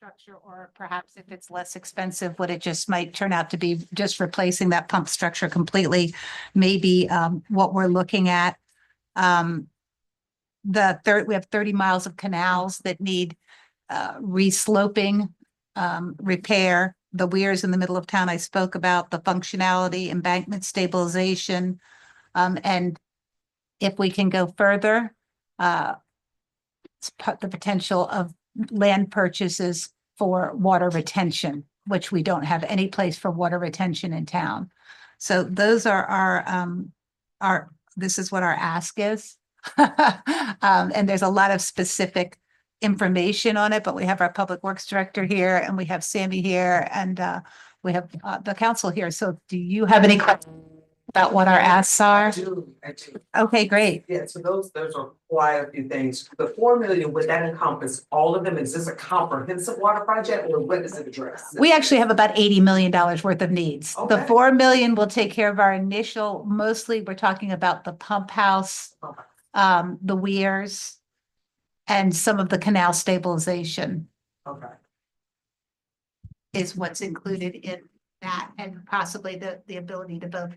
structure, or perhaps if it's less expensive, what it just might turn out to be just replacing that pump structure completely, maybe what we're looking at. We have 30 miles of canals that need resloping, repair. The weirs in the middle of town, I spoke about the functionality, embankment stabilization. And if we can go further, the potential of land purchases for water retention, which we don't have any place for water retention in town. So those are our this is what our ask is. And there's a lot of specific information on it, but we have our public works director here, and we have Sammy here, and we have the council here. So do you have any questions about what our asks are? I do. Okay, great. Yeah, so those are quite a few things. The 4 million, would that encompass all of them? Is this a comprehensive water project, or what does it address? We actually have about $80 million worth of needs. The Okay. 4 million will take care of our initial, mostly we're talking about the pump house, Okay. the weirs, and some of the canal stabilization Okay. is what's included in that, and possibly the ability to both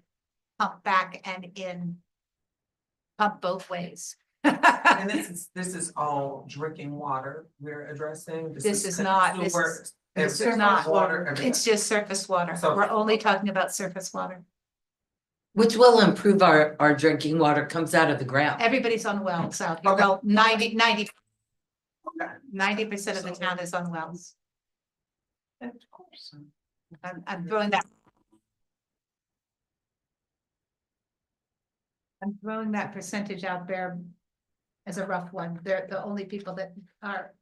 pump back and pump both ways. And this is all drinking water we're addressing? This is not, this is not water. It's just surface water. So- We're only talking about surface water. Which will improve our drinking water, comes out of the ground. Everybody's on wells out here. Okay. Well, 90% Okay. of the town is on wells. Of course. I'm throwing that. I'm throwing that percentage out there as a rough one. They're the only people that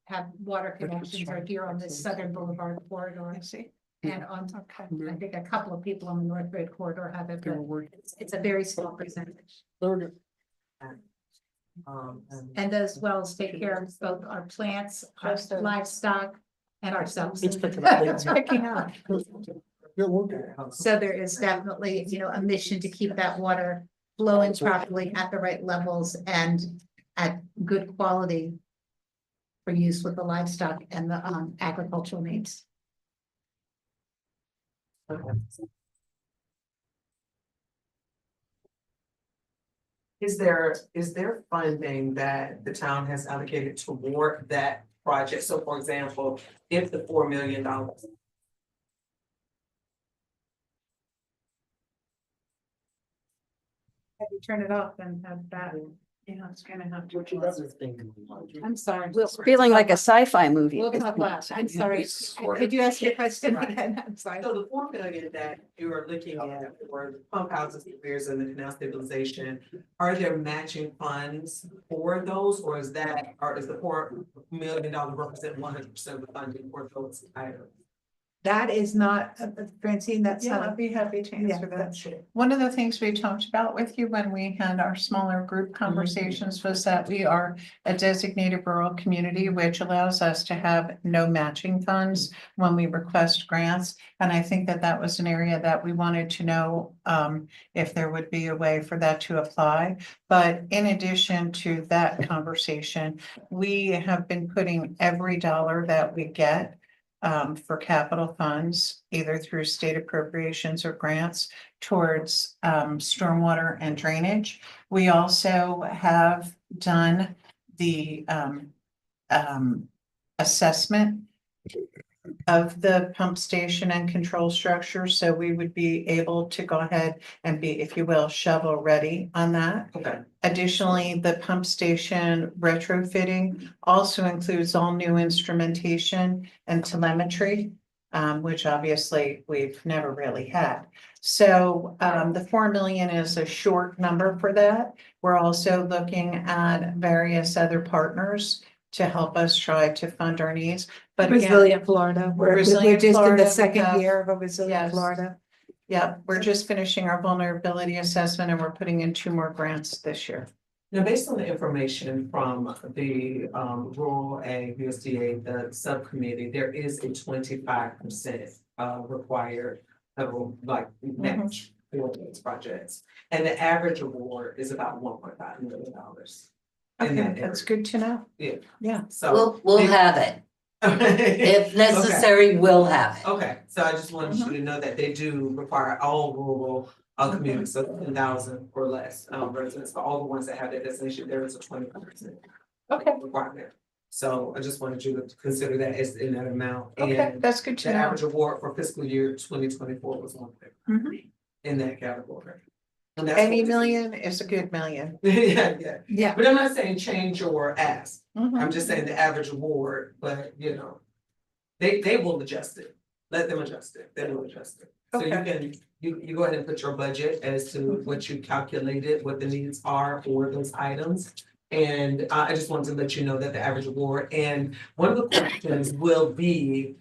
have water connections are here on this Southern Boulevard corridor. I see. And on, I think a couple of people on the North Road corridor have it, but it's a very small percentage. And those wells take care of both our plants, our livestock, and ourselves. It's picking up. It's picking up. Yeah, So there is definitely, a mission to keep that water flowing properly at the right levels and at good quality for use with the livestock and the agricultural needs. Is there funding that the town has allocated toward that project? So for example, if the $4 million. Have you turn it off and have that? It's gonna have to. I'm sorry. Feeling like a sci-fi movie. We'll talk last. I'm sorry. Could you ask your question again? I'm sorry. So the 4 million that you are looking at for the pump houses, the weirs, and the canal stabilization, are there matching funds for those, or is the $4 million represent 100% of the funding for those items? That is not, Francine, that's Yeah, not. I'd be happy to answer that. That's it. One of the things we talked about with you when we had our smaller group conversations was that we are a designated rural community, which allows us to have no matching funds when we request grants. And I think that that was an area that we wanted to know if there would be a way for that to apply. But in addition to that conversation, we have been putting every dollar that we get for capital funds, either through state appropriations or grants, towards stormwater and drainage. We also have done the assessment of the pump station and control structure. So we would be able to go ahead and be, if you will, shovel ready on that. Okay. Additionally, the pump station retrofitting also includes all new instrumentation and telemetry, which obviously we've never really had. So the 4 million is a short number for that. We're also looking at various other partners to help us try to fund our needs. But again, Resilient Florida. We're Resilient just in Florida, the we second have- year of a Resilient Yes. Florida. yeah, we're just finishing our vulnerability assessment and we're putting in 2 more grants this year. Now, based on the information from the rural ag USDA, the subcommittee, there is a 25% required federal match for these projects. And the average award is about $1.5 million. Okay, that's good to know. Yeah. Yeah. So We'll have it. If necessary, we'll have it. Okay, so I just wanted you to know that they do require all rural communities, so 10,000 or less residents, for all the ones that have that designation, there is a 20% Okay, requirement. So I just wanted you to consider that as in that amount. okay, And that's good to the know. average award for fiscal year 2024 was 1 Mhm. in that category. And that's Any what- million is a good million. Yeah, Yeah, but I'm not saying change or ask. Mhm. I'm just saying the average award, but you know, they will adjust it. Let them adjust it. They will adjust it. So you Okay. can, you go ahead and put your budget as to what you calculated, what the needs are for those items. And I just wanted to let you know that the average award, and one of the questions will be,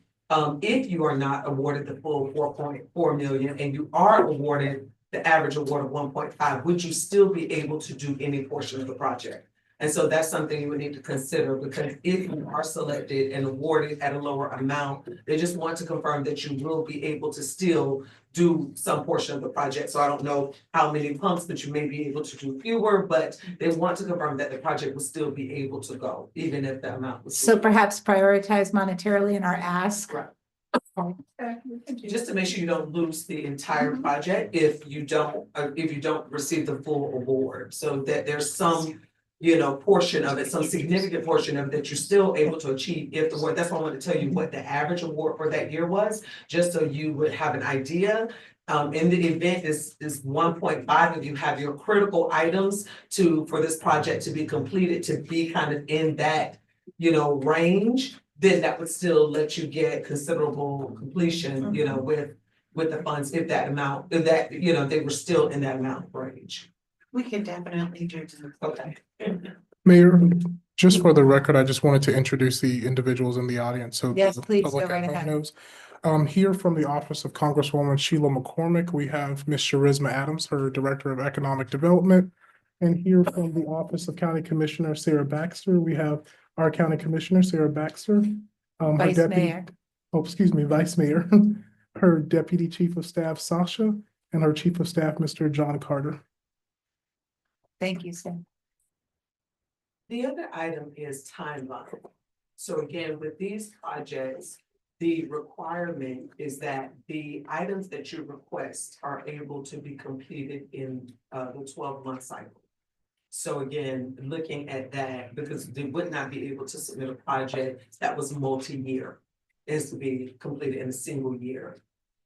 if you are not awarded the full 4.4 million and you are awarded the average award of 1.5, would you still be able to do any portion of the project? And so that's something you would need to consider, because if you are selected and awarded at a lower amount, they just want to confirm that you will be able to still do some portion of the project. So I don't know how many pumps, but you may be able to do fewer, but they want to confirm that the project will still be able to go, even if the amount was. so perhaps prioritize monetarily in our ask. Right. Okay, we can do Just to make sure you don't lose the entire project if you don't receive the full award, so that there's some, you know, portion of it, some significant portion of it that you're still able to achieve if the award, that's why I wanted to tell you what the average award for that year was, just so you would have an idea. In the event is 1.5, if you have your critical items for this project to be completed, to be kind of in that, you know, range, then that would still let you get considerable completion, you know, with the funds, if that amount, if that, you know, they were still in that amount range. We can definitely do that. Okay. Mayor, just for the record, I just wanted to introduce the individuals in the audience, so. Yes, the please, public go right at home ahead. knows. Here from the office of Congresswoman Sheila McCormick, we have Ms. Charisma Adams, her Director of Economic Development. And here from the office of County Commissioner Sarah Baxter, we have our County Commissioner Sarah Baxter. Her Vice deputy- Mayor. Oh, excuse me, Vice Mayor, her Deputy Chief of Staff Sasha, and her Chief of Staff, Mr. John Carter. Thank you, Sam. The other item is timeline. So again, with these projects, the requirement is that the items that you request are able to be completed in the 12-month cycle. So again, looking at that, because they would not be able to submit a project that was multi-year, is to be completed in a single year,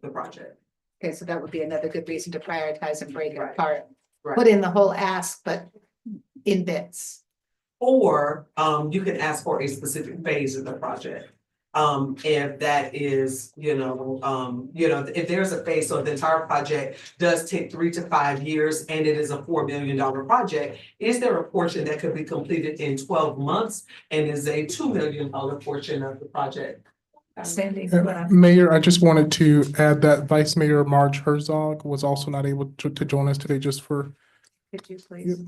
the project. Okay, so that would be another good reason to prioritize and break it Right. apart. Right. Put in the whole ask, but in bits. Or you can ask for a specific phase of the project. If that is, if there's a phase, so the entire project does take 3 to 5 years and it is a $4 million project, is there a portion that could be completed in 12 months and is a $2 million portion of the project? Sandy. Mayor, I just wanted to add that Vice Mayor Marge Herzog was also not able to join us today just for Could you please?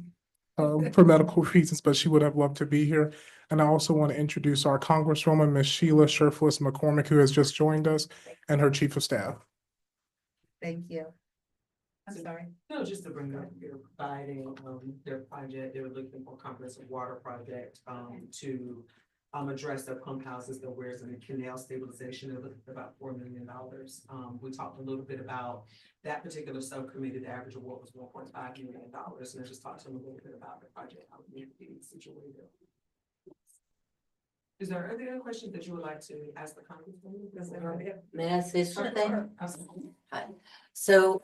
for medical reasons, but she would have loved to be here. And I also want to introduce our Congresswoman, Ms. Sheila Sherfless McCormick, who has just joined us, and her Chief of Staff. Thank you. I'm sorry. No, just to bring up, you're providing their project, they were looking for a comprehensive water project to address the pump houses, the weirs and the canal stabilization of about $4 million. We talked a little bit about that particular subcommittee. The average award was $1.5 million, and I just talked to them a little bit about the project, how it needed to be situated. Is there any other questions that you would like to ask the congresswoman? May I say something? Sure, absolutely. Hi. So.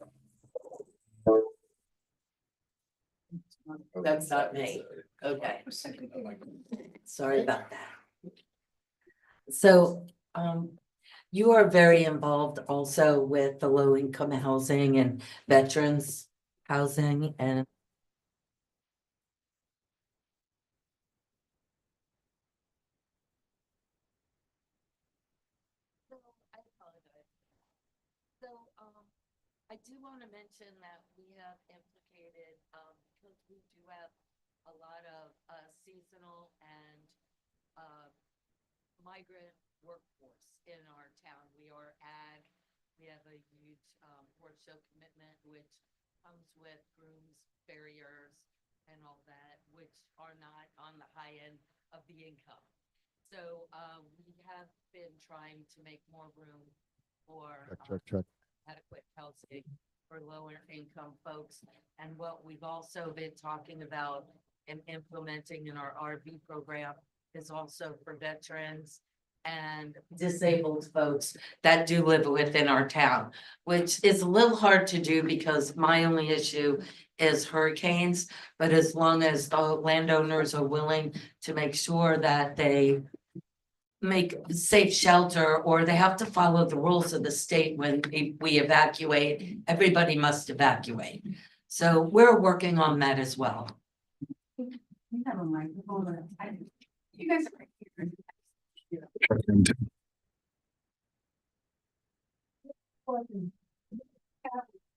That's not me. Okay. Sorry about that. So, you are very involved also with the low income housing and veterans housing and. I apologize. So, I do want to mention that we have implicated, because we do have a lot of seasonal and migrant workforce in our town. We are ag. We have a huge horse show commitment, which comes with grooms, farriers, and all that, which are not on the high end of the income. So, we have been trying to make more room for Check. adequate housing for lower income folks. And what we've also been talking about and implementing in our RV program is also for veterans and disabled folks that do live within our town, which is a little hard to do because my only issue is hurricanes. But as long as the landowners are willing to make sure that they make safe shelter, or they have to follow the rules of the state when we evacuate, everybody must evacuate. So we're working on that as well. You guys are right here.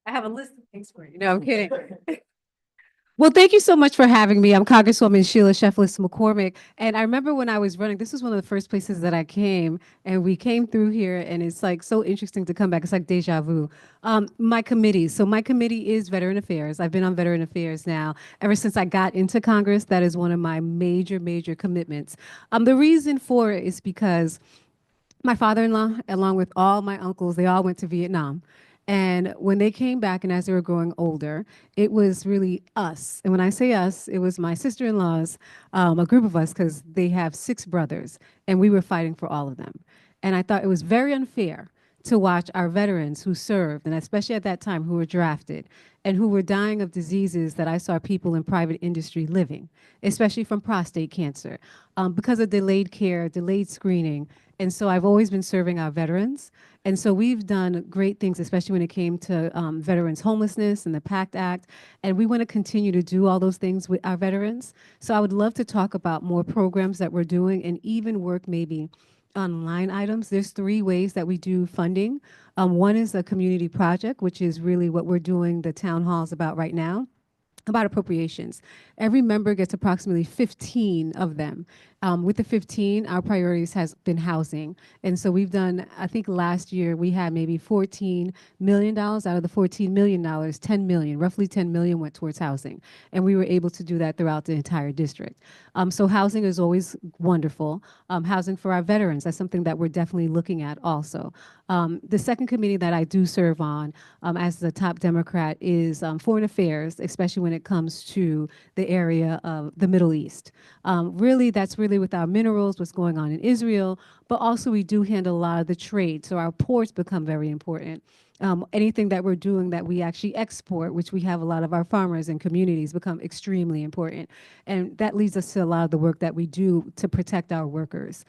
I have a list of things for you. No, I'm kidding. Well, thank you so much for having me. I'm Congresswoman Sheila Sheffield McCormick. And I remember when I was running, this was one of the first places that I came, and we came through here, and it's like so interesting to come back. It's like deja vu. My committee. So my committee is Veteran Affairs. I've been on Veteran Affairs now ever since I got into Congress. That is one of my major commitments. The reason for it is because my father-in-law, along with all my uncles, they all went to Vietnam. And when they came back and as they were growing older, it was really us. And when I say us, it was my sister-in-laws, a group of us, because they have 6 brothers, and we were fighting for all of them. And I thought it was very unfair to watch our veterans who served, and especially at that time, who were drafted, and who were dying of diseases that I saw people in private industry living, especially from prostate cancer, because of delayed care, delayed screening. And so I've always been serving our veterans. And so we've done great things, especially when it came to veterans homelessness and the PACT Act. And we want to continue to do all those things with our veterans. So I would love to talk about more programs that we're doing and even work maybe on line items. There's 3 ways that we do funding. One is a community project, which is really what we're doing the town halls about right now, about appropriations. Every member gets approximately 15 of them. With the 15, our priorities has been housing. And so we've done, I think last year we had maybe $14 million. Out of the $14 million, 10 million, roughly 10 million went towards housing. And we were able to do that throughout the entire district. So housing is always wonderful. Housing for our veterans, that's something that we're definitely looking at also. The second committee that I do serve on as the top Democrat is foreign affairs, especially when it comes to the area of the Middle East. Really, that's really with our minerals, what's going on in Israel, but also we do handle a lot of the trade. So our ports become very important. Anything that we're doing that we actually export, which we have a lot of our farmers and communities, become extremely important. And that leads us to a lot of the work that we do to protect our workers.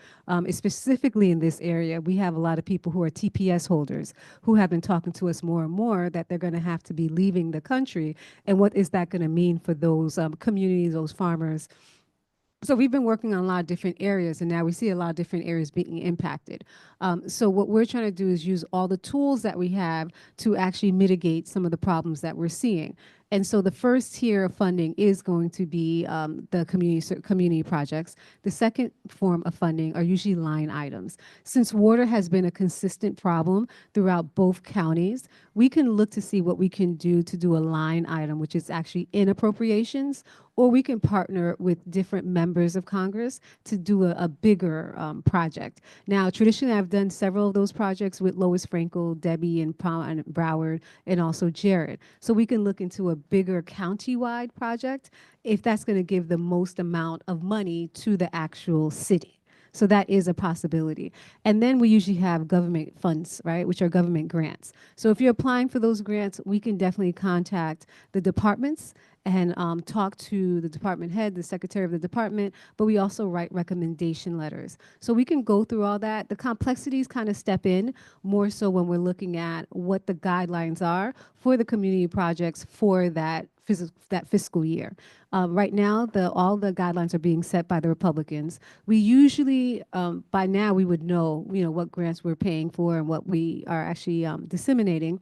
Specifically in this area, we have a lot of people who are TPS holders who have been talking to us more and more that they're going to have to be leaving the country. And what is that going to mean for those communities, those farmers? So we've been working on a lot of different areas, and now we see a lot of different areas being impacted. So what we're trying to do is use all the tools that we have to actually mitigate some of the problems that we're seeing. And so the first tier of funding is going to be the community projects. The second form of funding are usually line items. Since water has been a consistent problem throughout both counties, we can look to see what we can do to do a line item, which is actually in appropriations, or we can partner with different members of Congress to do a bigger project. Now, traditionally, I've done several of those projects with Lois Frankel, Debbie, and Broward, and also Jared. So we can look into a bigger county-wide project if that's going to give the most amount of money to the actual city. So that is a possibility. And then we usually have government funds, right, which are government grants. So if you're applying for those grants, we can definitely contact the departments and talk to the department head, the secretary of the department, but we also write recommendation letters. So we can go through all that. The complexities kind of step in more so when we're looking at what the guidelines are for the community projects for that fiscal year. Right now, all the guidelines are being set by the Republicans. We usually, by now, we would know, what grants we're paying for and what we are actually disseminating.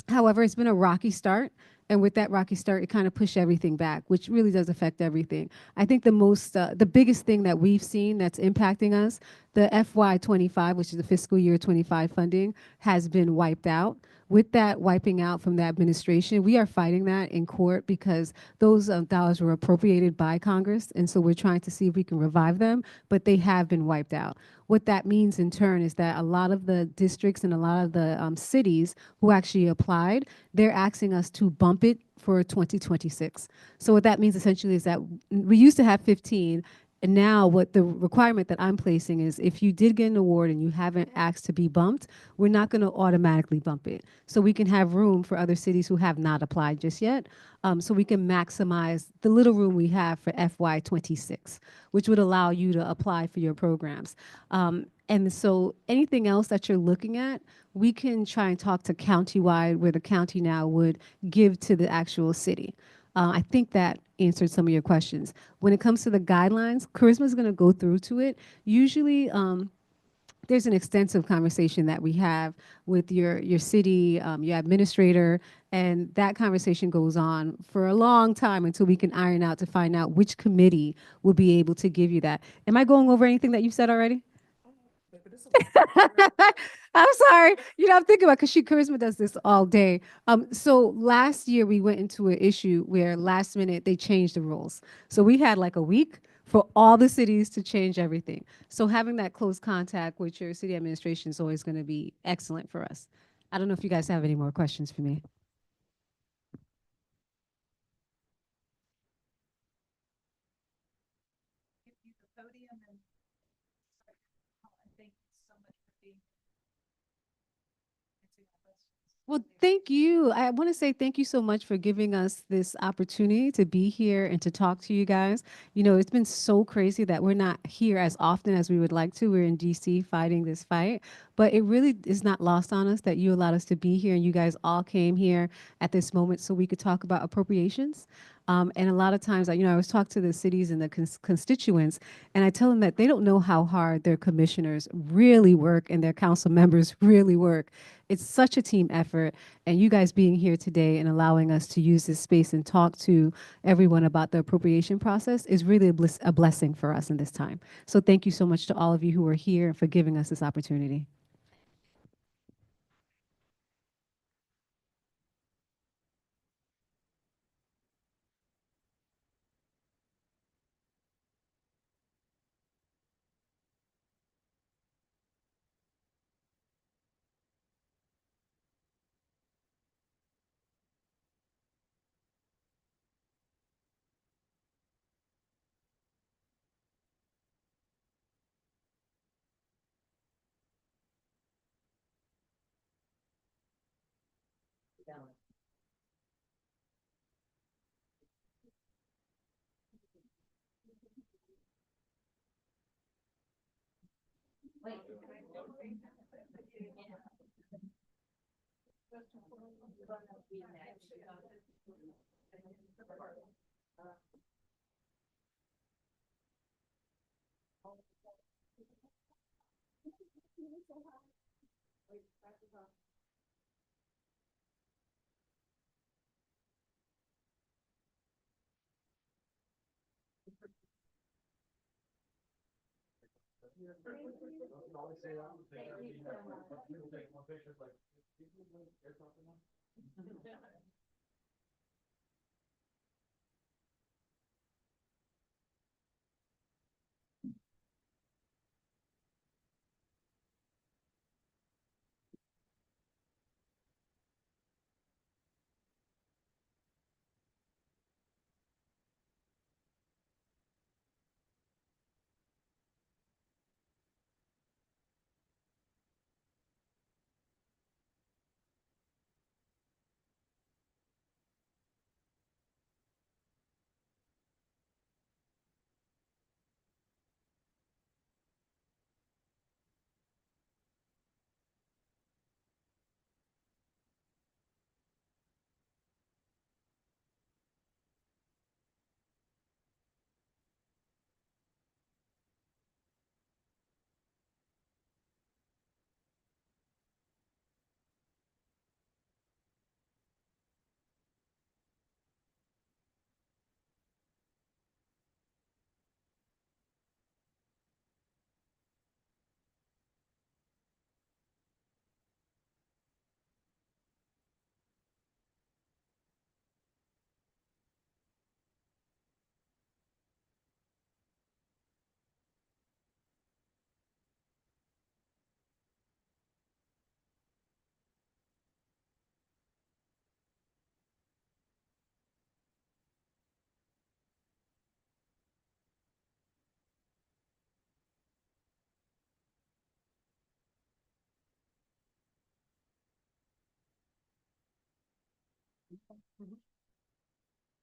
However, it's been a rocky start. And with that rocky start, it kind of pushed everything back, which really does affect everything. I think the biggest thing that we've seen that's impacting us, the FY 25, which is the fiscal year 25 funding, has been wiped out. With that wiping out from the administration, we are fighting that in court because those dollars were appropriated by Congress. And so we're trying to see if we can revive them, but they have been wiped out. What that means in turn is that a lot of the districts and a lot of the cities who actually applied, they're asking us to bump it for 2026. So what that means essentially is that we used to have 15, and now what the requirement that I'm placing is if you did get an award and you haven't asked to be bumped, we're not going to automatically bump it. So we can have room for other cities who have not applied just yet. So we can maximize the little room we have for FY 26, which would allow you to apply for your programs. And so anything else that you're looking at, we can try and talk to countywide where the county now would give to the actual city. I think that answered some of your questions. When it comes to the guidelines, Charisma is going to go through to it. Usually, there's an extensive conversation that we have with your city, your administrator, and that conversation goes on for a long time until we can iron out to find out which committee will be able to give you that. Am I going over anything that you said already? I'm sorry. You know, I'm thinking about because Charisma does this all day. So last year we went into an issue where last minute they changed the rules. So we had like a week for all the cities to change everything. So having that close contact with your city administration is always going to be excellent for us. I don't know if you guys have any more questions for me. Well, thank you. I want to say thank you so much for giving us this opportunity to be here and to talk to you guys. You know, it's been so crazy that we're not here as often as we would like to. We're in DC fighting this fight, but it really is not lost on us that you allowed us to be here and you guys all came here at this moment so we could talk about appropriations. And a lot of times, you know, I was talking to the cities and the constituents, and I tell them that they don't know how hard their commissioners really work and their council members really work. It's such a team effort, and you guys being here today and allowing us to use this space and talk to everyone about the appropriation process is really a blessing for us in this time. So thank you so much to all of you who are here and for giving us this opportunity.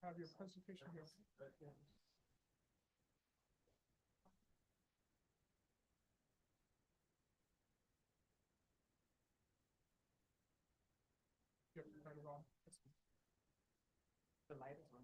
Have your presentation here. Yep, turn it on. The light is on.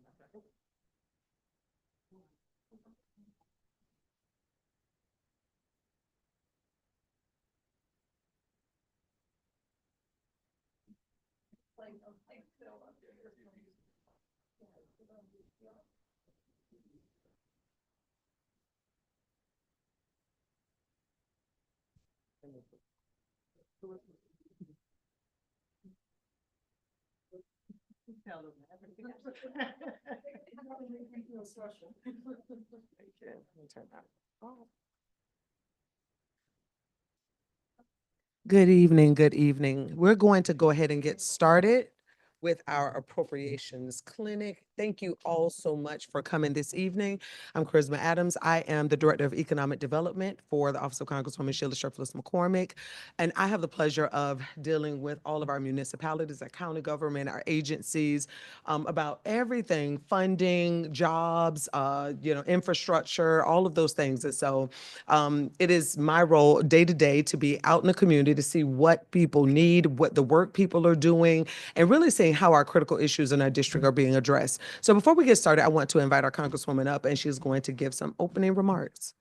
Good evening, good evening. We're going to go ahead and get started with our appropriations clinic. Thank you all so much for coming this evening. I'm Charisma Adams. I am the Director of Economic Development for the Office of Congresswoman Sheila Sheffield McCormick. And I have the pleasure of dealing with all of our municipalities, our county government, our agencies, about everything, funding, jobs, infrastructure, all of those things. And so it is my role day to day to be out in the community to see what people need, what the work people are doing, and really seeing how our critical issues in our district are being addressed. So before we get started, I want to invite our Congresswoman up, and she's going to give some opening remarks.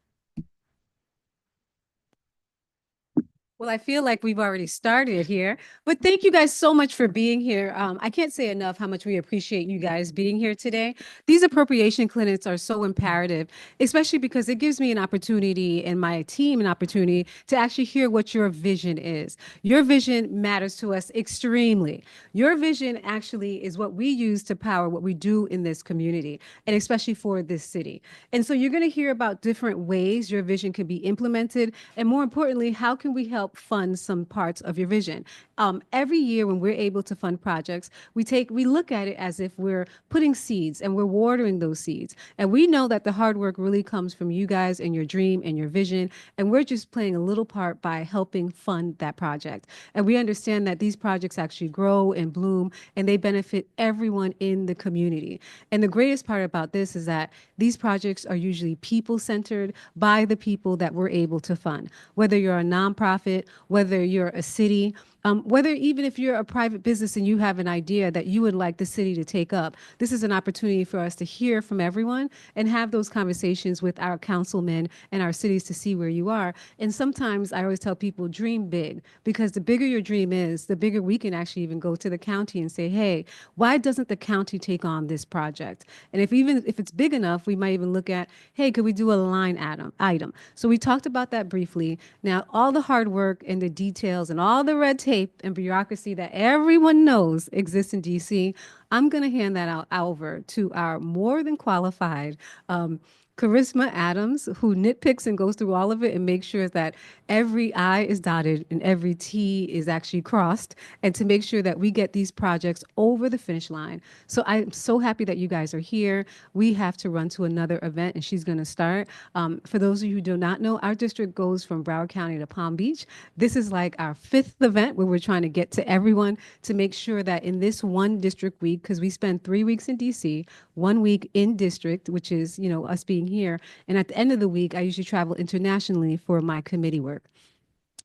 Well, I feel like we've already started here, but thank you guys so much for being here. I can't say enough how much we appreciate you guys being here today. These appropriation clinics are so imperative, especially because it gives me an opportunity and my team an opportunity to actually hear what your vision is. Your vision matters to us extremely. Your vision actually is what we use to power what we do in this community, and especially for this city. And so you're going to hear about different ways your vision can be implemented, and more importantly, how can we help fund some parts of your vision. Every year when we're able to fund projects, we look at it as if we're putting seeds and we're watering those seeds. And we know that the hard work really comes from you guys and your dream and your vision. And we're just playing a little part by helping fund that project. And we understand that these projects actually grow and bloom and they benefit everyone in the community. And the greatest part about this is that these projects are usually people-centered by the people that we're able to fund. Whether you're a nonprofit, whether you're a city, whether even if you're a private business and you have an idea that you would like the city to take up, this is an opportunity for us to hear from everyone and have those conversations with our councilmen and our cities to see where you are. And sometimes I always tell people, dream big, because the bigger your dream is, the bigger we can actually even go to the county and say, hey, why doesn't the county take on this project? And if it's big enough, we might even look at, hey, could we do a line item? So we talked about that briefly. Now, all the hard work and the details and all the red tape and bureaucracy that everyone knows exists in DC, I'm going to hand that out over to our more than qualified Charisma Adams, who nitpicks and goes through all of it and makes sure that every I is dotted and every T is actually crossed, and to make sure that we get these projects over the finish line. So I'm so happy that you guys are here. We have to run to another event, and she's going to start. For those of you who do not know, our district goes from Broward County to Palm Beach. This is like our 5th event where we're trying to get to everyone to make sure that in this one district week, because we spend 3 weeks in DC, 1 week in district, which is, us being here. And at the end of the week, I usually travel internationally for my committee work.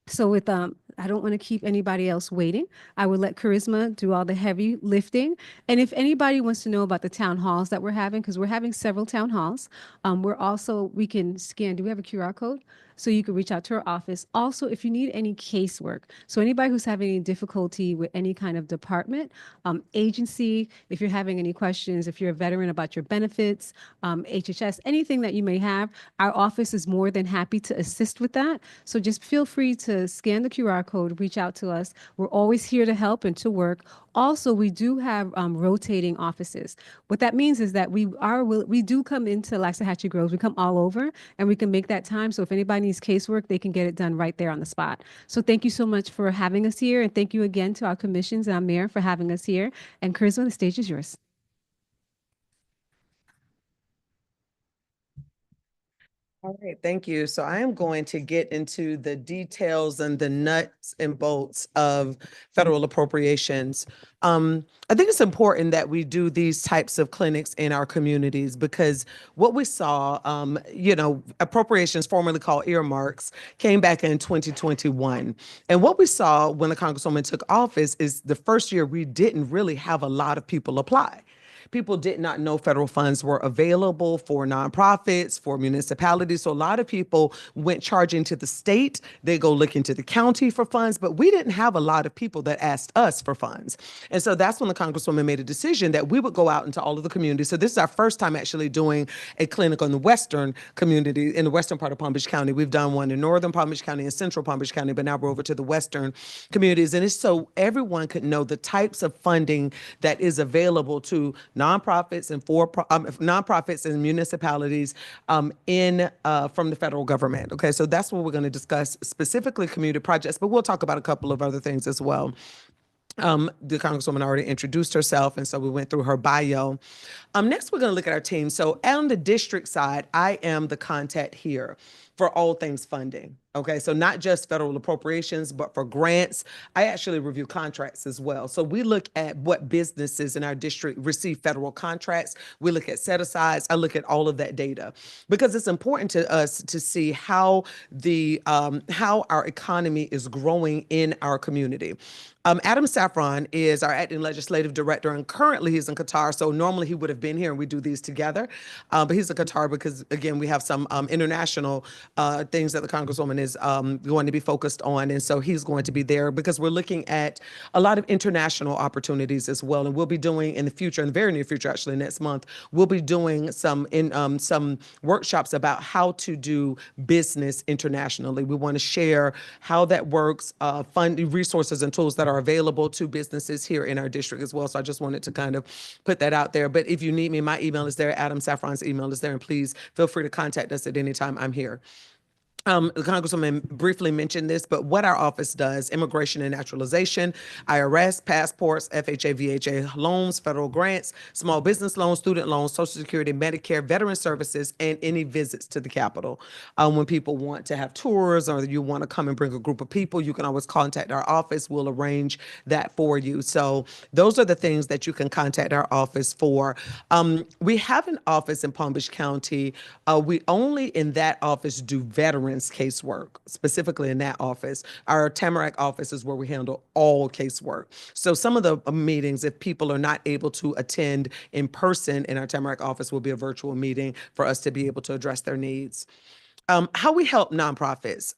So with I don't want to keep anybody else waiting. I would let Charisma do all the heavy lifting. And if anybody wants to know about the town halls that we're having, because we're having several town halls, we can scan. Do we have a QR code? So you can reach out to our office. Also, if you need any casework, so anybody who's having any difficulty with any kind of department, agency, if you're having any questions, if you're a veteran about your benefits, HHS, anything that you may have, our office is more than happy to assist with that. So just feel free to scan the QR code, reach out to us. We're always here to help and to work. Also, we do have rotating offices. What that means is that we do come into Waxahachie Groves. We come all over, and we can make that time. So if anybody needs casework, they can get it done right there on the spot. So thank you so much for having us here, and thank you again to our commissions and our mayor for having us here. And Charisma, the stage is yours. All right, thank you. So I am going to get into the details and the nuts and bolts of federal appropriations. I think it's important that we do these types of clinics in our communities because what we saw, appropriations, formerly called earmarks, came back in 2021. And what we saw when the Congresswoman took office is the first year we didn't really have a lot of people apply. People did not know federal funds were available for nonprofits, for municipalities. So a lot of people went charging to the state. They go looking to the county for funds, but we didn't have a lot of people that asked us for funds. And so that's when the Congresswoman made a decision that we would go out into all of the communities. So this is our first time actually doing a clinic on the western community, in the western part of Palm Beach County. We've done one in northern Palm Beach County and central Palm Beach County, but now we're over to the western communities. And it's so everyone could know the types of funding that is available to nonprofits and nonprofits and municipalities from the federal government. Okay, so that's what we're going to discuss, specifically community projects, but we'll talk about a couple of other things as well. The Congresswoman already introduced herself, and so we went through her bio. Next, we're going to look at our team. So on the district side, I am the contact here for all things funding. Okay, so not just federal appropriations, but for grants, I actually review contracts as well. So we look at what businesses in our district receive federal contracts. We look at set-asides. I look at all of that data because it's important to us to see how our economy is growing in our community. Adam Saffron is our acting legislative director, and currently he's in Qatar. So normally he would have been here and we do these together. But he's in Qatar because, again, we have some international things that the Congresswoman is going to be focused on. And so he's going to be there because we're looking at a lot of international opportunities as well. And we'll be doing in the future, in the very near future, actually next month, we'll be doing some workshops about how to do business internationally. We want to share how that works, funding resources and tools that are available to businesses here in our district as well. So I just wanted to kind of put that out there. But if you need me, my email is there. Adam Saffron's email is there. And please feel free to contact us at any time. I'm here. The Congresswoman briefly mentioned this, but what our office does, immigration and naturalization, IRS, passports, FHA, VHA loans, federal grants, small business loans, student loans, Social Security, Medicare, veteran services, and any visits to the Capitol. When people want to have tours or you want to come and bring a group of people, you can always contact our office. We'll arrange that for you. So those are the things that you can contact our office for. We have an office in Palm Beach County. We only in that office do veterans casework, specifically in that office. Our Tamarack office is where we handle all casework. So some of the meetings, if people are not able to attend in person in our Tamarack office, will be a virtual meeting for us to be able to address their needs. How we help nonprofits.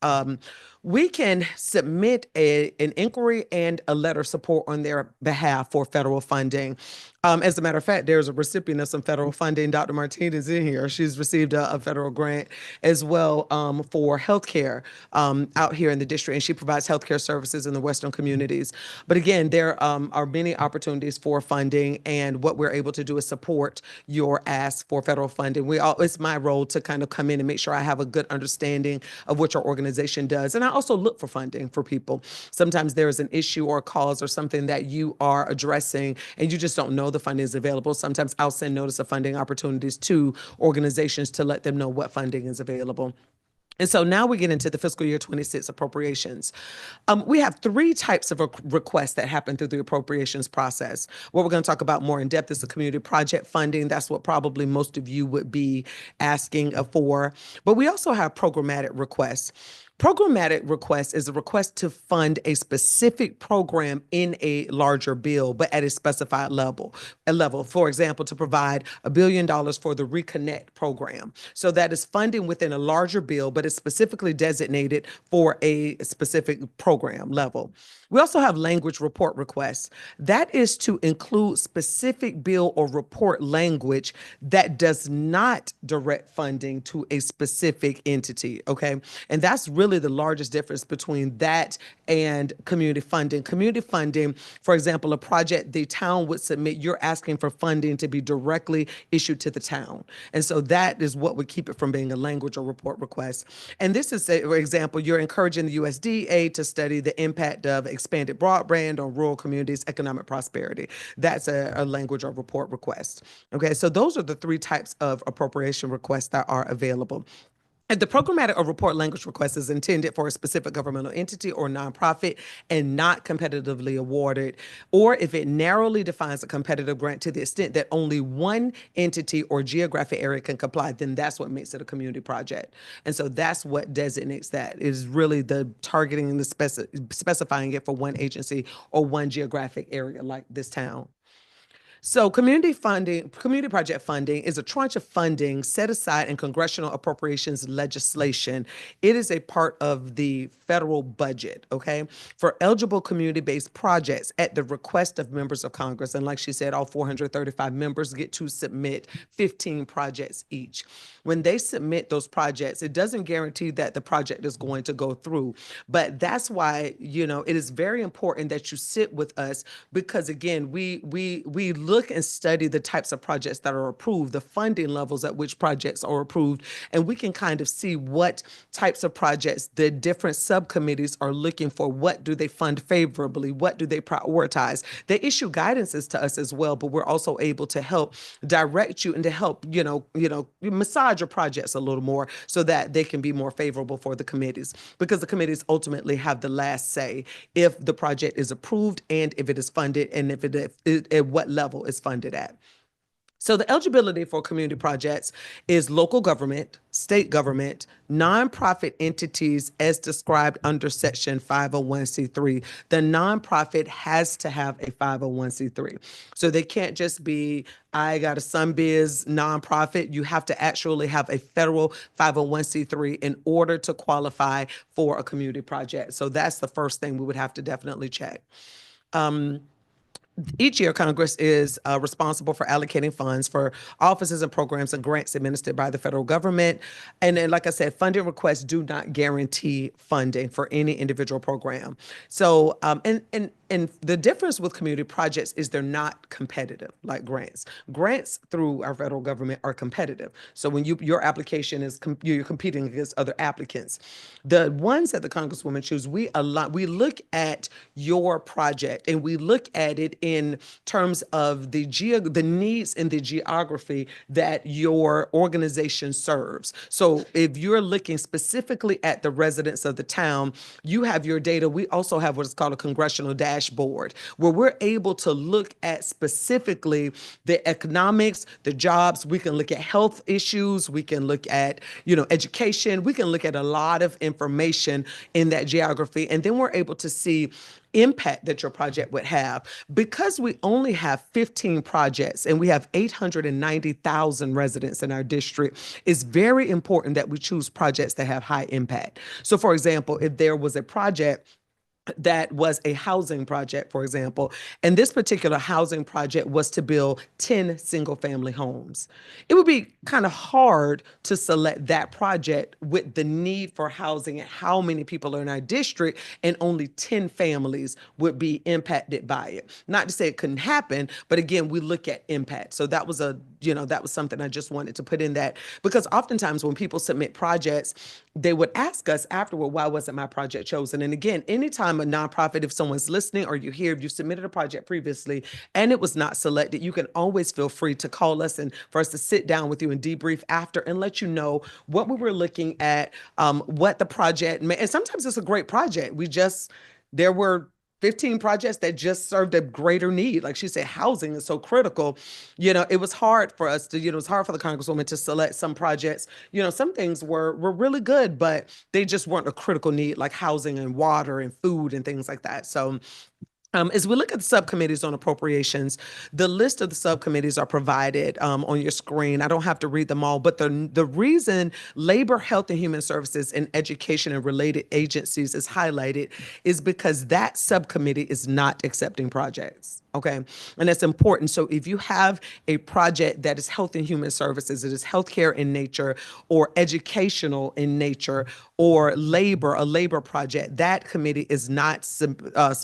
We can submit an inquiry and a letter of support on their behalf for federal funding. As a matter of fact, there's a recipient of some federal funding. Dr. Martinez in here. She's received a federal grant as well for healthcare out here in the district, and she provides healthcare services in the Western communities. But again, there are many opportunities for funding, and what we're able to do is support your ask for federal funding. It's my role to kind of come in and make sure I have a good understanding of what your organization does. And I also look for funding for people. Sometimes there is an issue or a cause or something that you are addressing and you just don't know the funding is available. Sometimes I'll send notice of funding opportunities to organizations to let them know what funding is available. And so now we get into the fiscal year 26 appropriations. We have three types of requests that happen through the appropriations process. What we're going to talk about more in depth is the community project funding. That's what probably most of you would be asking for. But we also have programmatic requests. Programmatic request is a request to fund a specific program in a larger bill, but at a specified level. For example, to provide $1 billion for the Reconnect program. So that is funding within a larger bill, but it's specifically designated for a specific program level. We also have language report requests. That is to include specific bill or report language that does not direct funding to a specific entity, okay? And that's really the largest difference between that and community funding. Community funding, for example, a project the town would submit, you're asking for funding to be directly issued to the town. And so that is what would keep it from being a language or report request. And this is, for example, you're encouraging the USDA to study the impact of expanded broadband on rural communities' economic prosperity. That's a language or report request. Okay, so those are the three types of appropriation requests that are available. If the programmatic or report language request is intended for a specific governmental entity or nonprofit and not competitively awarded, or if it narrowly defines a competitive grant to the extent that only one entity or geographic area can comply, then that's what makes it a community project. And so that's what designates that, is really the targeting and the specifying it for one agency or one geographic area like this town. So community project funding is a tranche of funding set aside in congressional appropriations legislation. It is a part of the federal budget, okay, for eligible community-based projects at the request of members of Congress. And like she said, all 435 members get to submit 15 projects each. When they submit those projects, it doesn't guarantee that the project is going to go through. But that's why, you know, it is very important that you sit with us, because again, we look and study the types of projects that are approved, the funding levels at which projects are approved, and we can kind of see what types of projects the different subcommittees are looking for. What do they fund favorably? What do they prioritize? They issue guidances to us as well, but we're also able to help direct you and to help, you know, massage your projects a little more so that they can be more favorable for the committees, because the committees ultimately have the last say if the project is approved and if it is funded and if it at what level is funded at. So the eligibility for community projects is local government, state government, nonprofit entities as described under section 501c3. The nonprofit has to have a 501c3. So they can't just be, I got a SunBiz nonprofit. You have to actually have a federal 501c3 in order to qualify for a community project. So that's the first thing we would have to definitely check. Each year, Congress is responsible for allocating funds for offices and programs and grants administered by the federal government. And then, like I said, funding requests do not guarantee funding for any individual program. So, and the difference with community projects is they're not competitive like grants. Grants through our federal government are competitive. So when your application is, you're competing against other applicants. The ones that the Congresswoman choose, we look at your project and we look at it in terms of the needs and the geography that your organization serves. So if you're looking specifically at the residents of the town, you have your data. We also have what is called a Congressional dashboard, where we're able to look at specifically the economics, the jobs. We can look at health issues. We can look at, education. We can look at a lot of information in that geography. And then we're able to see impact that your project would have. Because we only have 15 projects and we have 890,000 residents in our district, it's very important that we choose projects that have high impact. So for example, if there was a project that was a housing project, for example, and this particular housing project was to build 10 single-family homes, it would be kind of hard to select that project with the need for housing and how many people are in our district, and only 10 families would be impacted by it. Not to say it couldn't happen, but again, we look at impact. So that was that was something I just wanted to put in that, because oftentimes when people submit projects, they would ask us afterward, why wasn't my project chosen? And again, anytime a nonprofit, if someone's listening or you're here, if you submitted a project previously and it was not selected, you can always feel free to call us and for us to sit down with you and debrief after and let you know what we were looking at, what the project, and sometimes it's a great project. There were 15 projects that just served a greater need. Like she said, housing is so critical. It was hard for us to, it was hard for the Congresswoman to select some projects. Some things were really good, but they just weren't a critical need, like housing and water and food and things like that. So as we look at the subcommittees on appropriations, the list of the subcommittees are provided on your screen. I don't have to read them all, but the reason Labor, Health and Human Services, and Education and related agencies is highlighted is because that subcommittee is not accepting projects. Okay, and that's important. So if you have a project that is Health and Human Services, it is healthcare in nature or educational in nature, or a labor project, that committee is not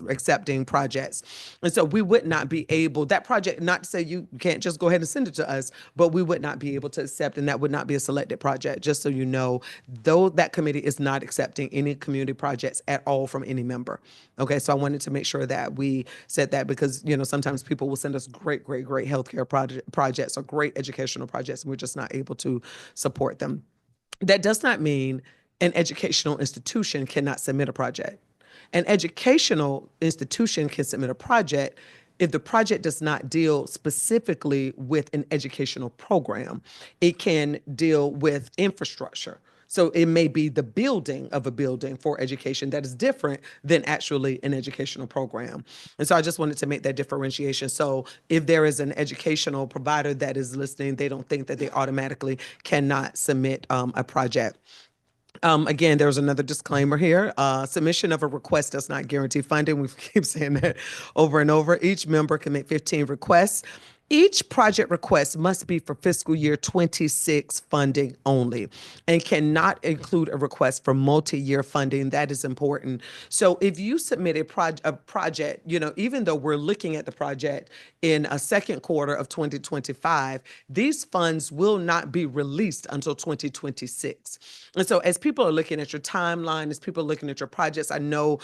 accepting projects. And so we would not be able, that project, not to say you can't just go ahead and send it to us, but we would not be able to accept, and that would not be a selected project, just so you know, though that committee is not accepting any community projects at all from any member. Okay, so I wanted to make sure that we said that, because, sometimes people will send us great healthcare projects or great educational projects, and we're just not able to support them. That does not mean an educational institution cannot submit a project. An educational institution can submit a project if the project does not deal specifically with an educational program. It can deal with infrastructure. So it may be the building of a building for education that is different than actually an educational program. And so I just wanted to make that differentiation. So if there is an educational provider that is listening, they don't think that they automatically cannot submit a project. Again, there's another disclaimer here. Submission of a request does not guarantee funding. We keep saying that over and over. Each member can make 15 requests. Each project request must be for fiscal year 26 funding only and cannot include a request for multi-year funding. That is important. So if you submit a project, even though we're looking at the project in a second quarter of 2025, these funds will not be released until 2026. And so as people are looking at your timeline, as people are looking at your projects, I know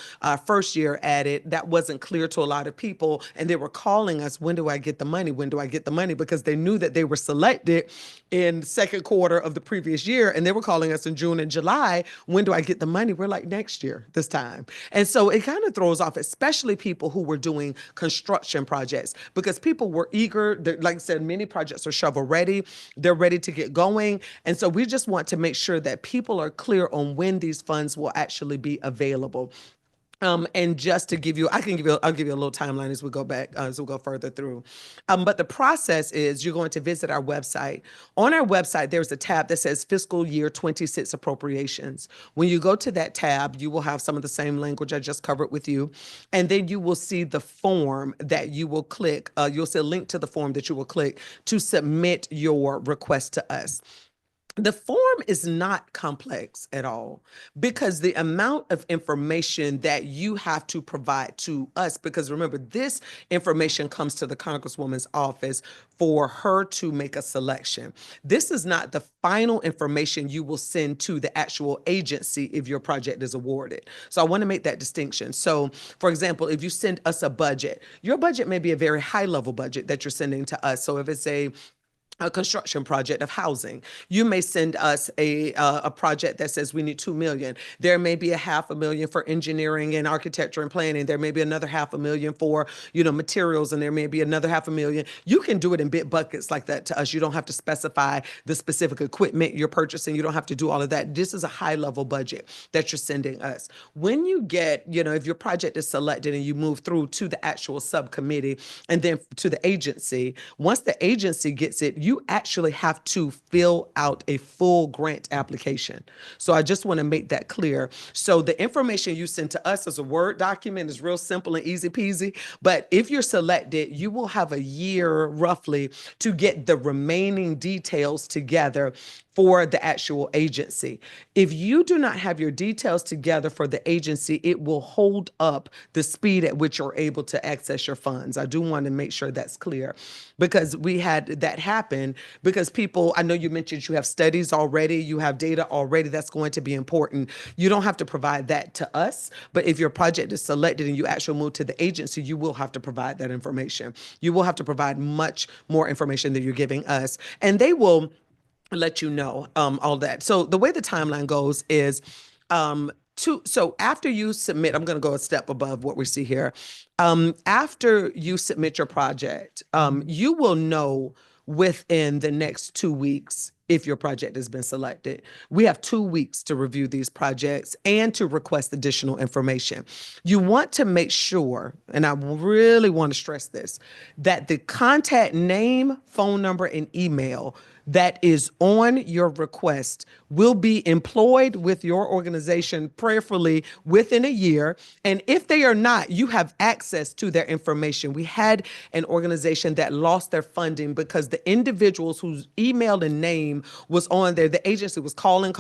first year at it, that wasn't clear to a lot of people. And they were calling us, when do I get the money? When do I get the money? Because they knew that they were selected in second quarter of the previous year. And they were calling us in June and July, when do I get the money? We're like, next year, this time. And so it kind of throws off, especially people who were doing construction projects, because people were eager. Like I said, many projects are shovel ready. They're ready to get going. And so we just want to make sure that people are clear on when these funds will actually be available. And just to give you, I'll give you a little timeline as we go back, as we go further through. But the process is you're going to visit our website. On our website, there's a tab that says fiscal year 26 appropriations. When you go to that tab, you will have some of the same language I just covered with you. And then you will see the form that you will click. You'll see a link to the form that you will click to submit your request to us. The form is not complex at all, because the amount of information that you have to provide to us, because remember, this information comes to the Congresswoman's office for her to make a selection. This is not the final information you will send to the actual agency if your project is awarded. So I want to make that distinction. So for example, if you send us a budget, your budget may be a very high level budget that you're sending to us. So if it's a construction project of housing, you may send us a project that says we need 2 million. There may be a $500,000 for engineering and architecture and planning. There may be another $500,000 for, materials, and there may be another $500,000. You can do it in big buckets like that to us. You don't have to specify the specific equipment you're purchasing. You don't have to do all of that. This is a high level budget that you're sending us. When you get, if your project is selected and you move through to the actual subcommittee and then to the agency, once the agency gets it, you actually have to fill out a full grant application. So I just want to make that clear. So the information you send to us as a Word document is real simple and easy peasy. But if you're selected, you will have a year roughly to get the remaining details together for the actual agency. If you do not have your details together for the agency, it will hold up the speed at which you're able to access your funds. I do want to make sure that's clear, because we had that happen because people, I know you mentioned you have studies already, you have data already. That's going to be important. You don't have to provide that to us, but if your project is selected and you actually move to the agency, you will have to provide that information. You will have to provide much more information than you're giving us, and they will let you know all that. So the way the timeline goes is so after you submit, I'm going to go a step above what we see here. After you submit your project, you will know within the next 2 weeks if your project has been selected. We have 2 weeks to review these projects and to request additional information. You want to make sure, and I really want to stress this, that the contact name, phone number, and email that is on your request will be employed with your organization prayerfully within a year. And if they are not, you have access to their information. We had an organization that lost their funding because the individuals whose email and name was on there, the agency was calling,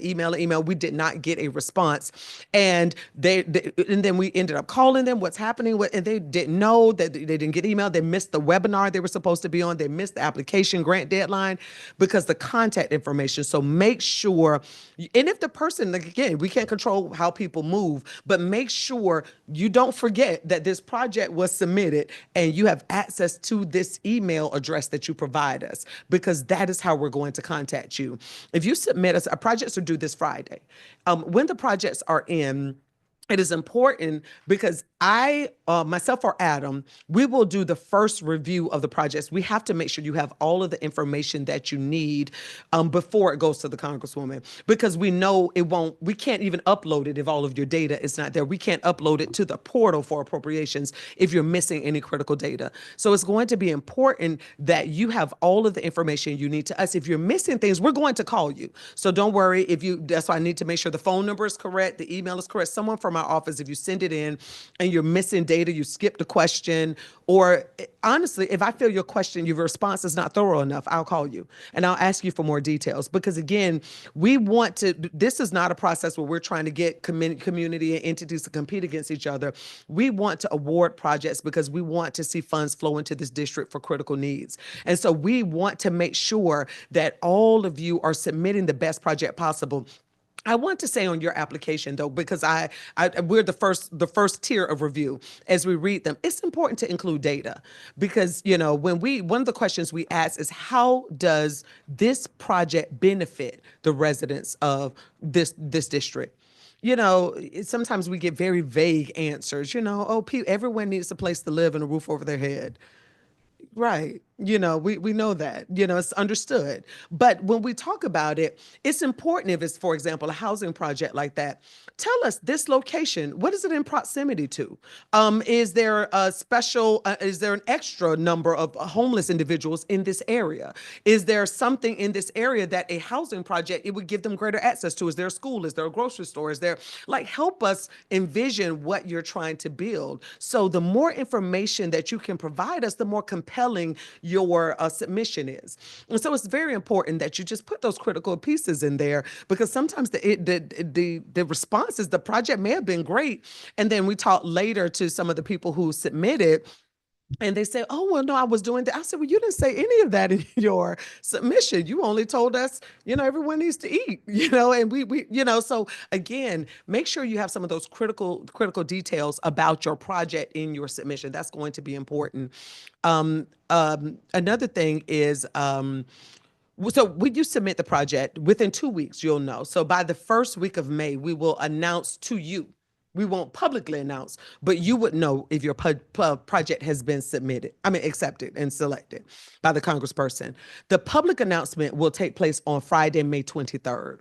email. We did not get a response. And and then we ended up calling them, what's happening, and they didn't know that they didn't get email. They missed the webinar they were supposed to be on. They missed the application grant deadline. timeline because the contact information. So make sure, and if the person, like, again, we can't control how people move, but make sure you don't forget that this project was submitted and you have access to this email address that you provide us, because that is how we're going to contact you. If you submit us, our projects are due this Friday. When the projects are in, it is important because I, myself or Adam, we will do the first review of the projects. We have to make sure you have all of the information that you need before it goes to the Congresswoman, because we know we can't even upload it if all of your data is not there. We can't upload it to the portal for appropriations if you're missing any critical data. So it's going to be important that you have all of the information you need to us. If you're missing things, we're going to call you. So don't worry that's why I need to make sure the phone number is correct, the email is correct. Someone from our office, if you send it in and you're missing data, you skipped a question, or honestly, if I feel your response is not thorough enough, I'll call you and I'll ask you for more details. Because again, this is not a process where we're trying to get community and entities to compete against each other. We want to award projects because we want to see funds flow into this district for critical needs. And so we want to make sure that all of you are submitting the best project possible. I want to say on your application, though, because we're the first tier of review as we read them, it's important to include data, because one of the questions we ask is, how does this project benefit the residents of this district? Sometimes we get very vague answers. Everyone needs a place to live and a roof over their head. Right. We know that, it's understood. But when we talk about it, it's important if it's, for example, a housing project like that, tell us this location, what is it in proximity to? Is there an extra number of homeless individuals in this area? Is there something in this area that a housing project, it would give them greater access to? Is there a school? Is there a grocery store? Is there, help us envision what you're trying to build. So the more information that you can provide us, the more compelling your submission is. And so it's very important that you just put those critical pieces in there, because sometimes the response is the project may have been great. And then we talk later to some of the people who submitted, and they say, oh, well, no, I was doing that. I said, well, you didn't say any of that in your submission. You only told us, everyone needs to eat, and we so again, make sure you have some of those critical details about your project in your submission. That's going to be important. Another thing is, so when you submit the project, within 2 weeks, you'll know. So by the first week of May, we will announce to you. We won't publicly announce, but you would know if your project has been accepted and selected by the congressperson. The public announcement will take place on Friday, May 23rd.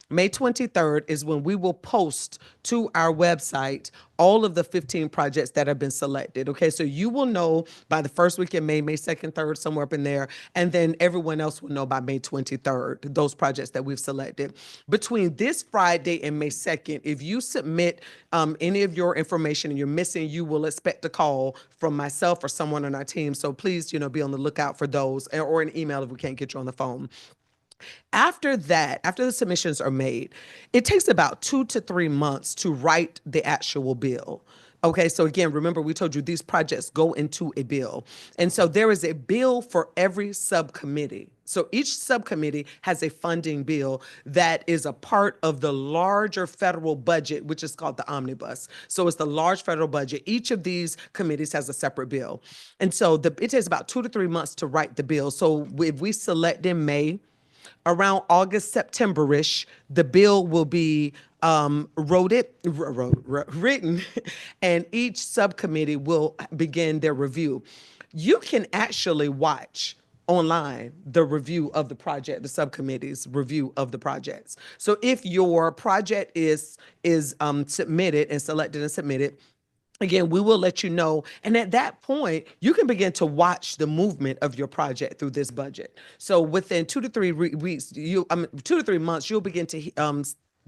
May 23rd is when we will post to our website all of the 15 projects that have been selected. Okay, so you will know by the first week in May 2nd, 3rd, somewhere up in there, and then everyone else will know by May 23rd, those projects that we've selected. Between this Friday and May 2nd, if you submit any of your information and you're missing, you will expect a call from myself or someone on our team. So please, be on the lookout for those, or an email if we can't get you on the phone. After that, after the submissions are made, it takes about 2 to 3 months to write the actual bill. Okay, so again, remember we told you these projects go into a bill. And so there is a bill for every subcommittee. So each subcommittee has a funding bill that is a part of the larger federal budget, which is called the omnibus. So it's the large federal budget. Each of these committees has a separate bill. And so it takes about 2 to 3 months to write the bill. So if we select in May, around August, September-ish, the bill will be written, and each subcommittee will begin their review. You can actually watch online the review of the project, the subcommittee's review of the projects. So if your project is submitted and selected and submitted, again, we will let you know. And at that point, you can begin to watch the movement of your project through this budget. So within 2 to 3 weeks, 2 to 3 months, you'll begin to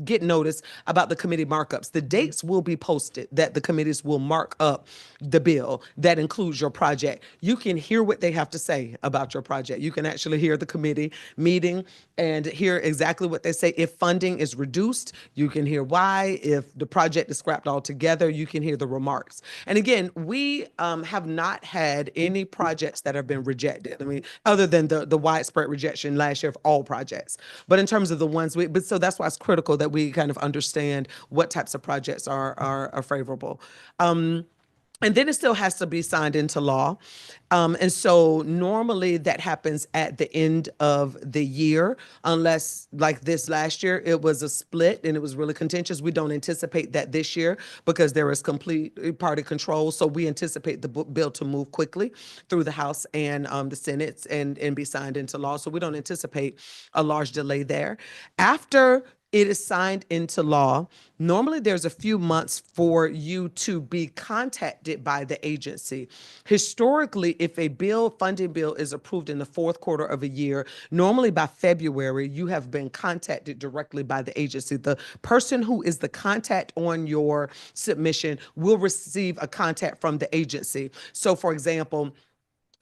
get notice about the committee markups. The dates will be posted that the committees will mark up the bill that includes your project. You can hear what they have to say about your project. You can actually hear the committee meeting and hear exactly what they say. If funding is reduced, you can hear why. If the project is scrapped altogether, you can hear the remarks. And again, we have not had any projects that have been rejected. I mean, other than the widespread rejection last year of all projects. But in terms of the ones but so that's why it's critical that we kind of understand what types of projects are favorable. And then it still has to be signed into law. And so normally that happens at the end of the year, unless like this last year, it was a split and it was really contentious. We don't anticipate that this year because there is complete party control. So we anticipate the bill to move quickly through the House and the Senate and be signed into law. So we don't anticipate a large delay there. After it is signed into law, normally there's a few months for you to be contacted by the agency. Historically, if a funding bill is approved in the fourth quarter of a year, normally by February, you have been contacted directly by the agency. The person who is the contact on your submission will receive a contact from the agency. So for example,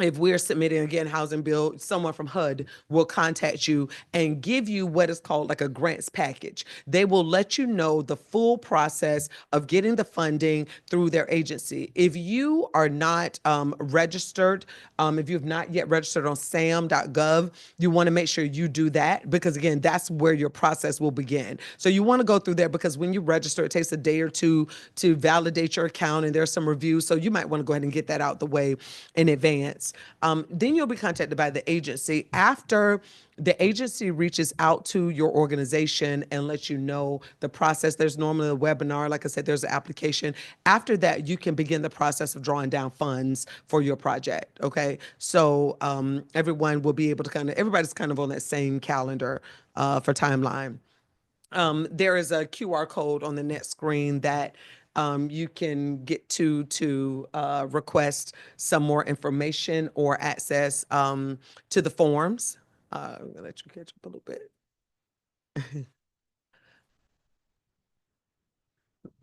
if we're submitting again housing bill, someone from HUD will contact you and give you what is called like a grants package. They will let you know the full process of getting the funding through their agency. If you are not registered, if you have not yet registered on sam.gov, you want to make sure you do that because again, that's where your process will begin. So you want to go through there because when you register, it takes a day or two to validate your account and there's some reviews. So you might want to go ahead and get that out the way in advance. Then you'll be contacted by the agency. After the agency reaches out to your organization and lets you know the process, there's normally a webinar. Like I said, there's an application. After that, you can begin the process of drawing down funds for your project. Okay. So everyone will be able to everybody's kind of on that same calendar for timeline. There is a QR code on the next screen that you can get to request some more information or access to the forms. I'm gonna let you catch up a little bit.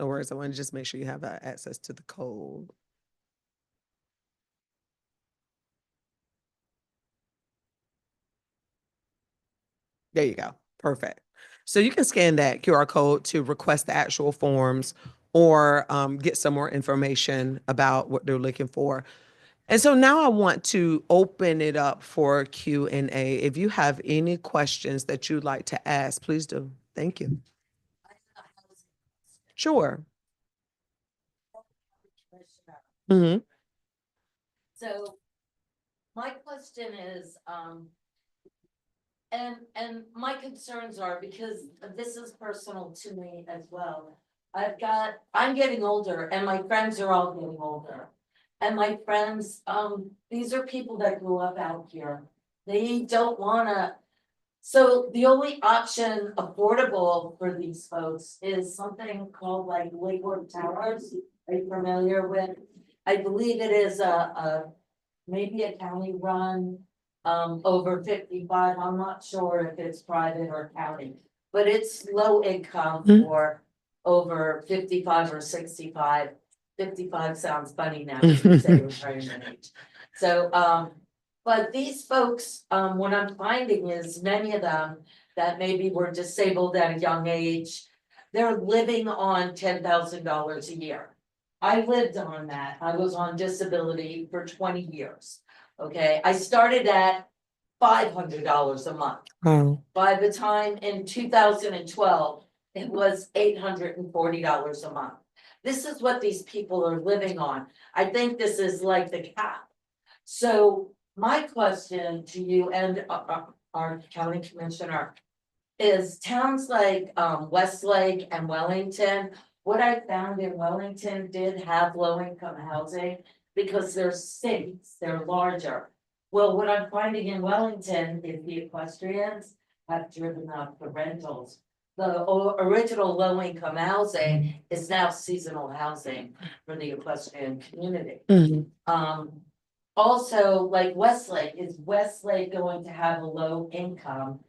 No worries, I want to just make sure you have access to the code. There you go, perfect. So you can scan that QR code to request the actual forms or get some more information about what they're looking for. And so now I want to open it up for Q&A. If you have any questions that you'd like to ask, please do. Thank you. Sure. Mm-hmm. So my question is, and my concerns are because this is personal to me as well. I'm getting older and my friends are all getting older. And my friends, these are people that grew up out here. They don't wanna, so the only option affordable for these folks is something called like Lakewood Towers. Are you familiar with? I believe it is maybe a county run, over 55. I'm not sure if it's private or county, but it's low income for over 55 or 65. 55 sounds funny now when you say retirement age. So, but these folks, what I'm finding is many of them that maybe were disabled at a young age, they're living on $10,000 a year. I lived on that. I was on disability for 20 years. Okay, I started at $500 a month. Oh. By the time in 2012, it was $840 a month. This is what these people are living on. I think this is like the cap. So my question to you and our county commissioner is towns like Westlake and Wellington. What I found in Wellington did have low income housing because they're cities, they're larger. Well, what I'm finding in Wellington is the equestrians have driven up the rentals. The original low income housing is now seasonal housing for the equestrian community. Also, like Westlake, is Westlake going to have a low income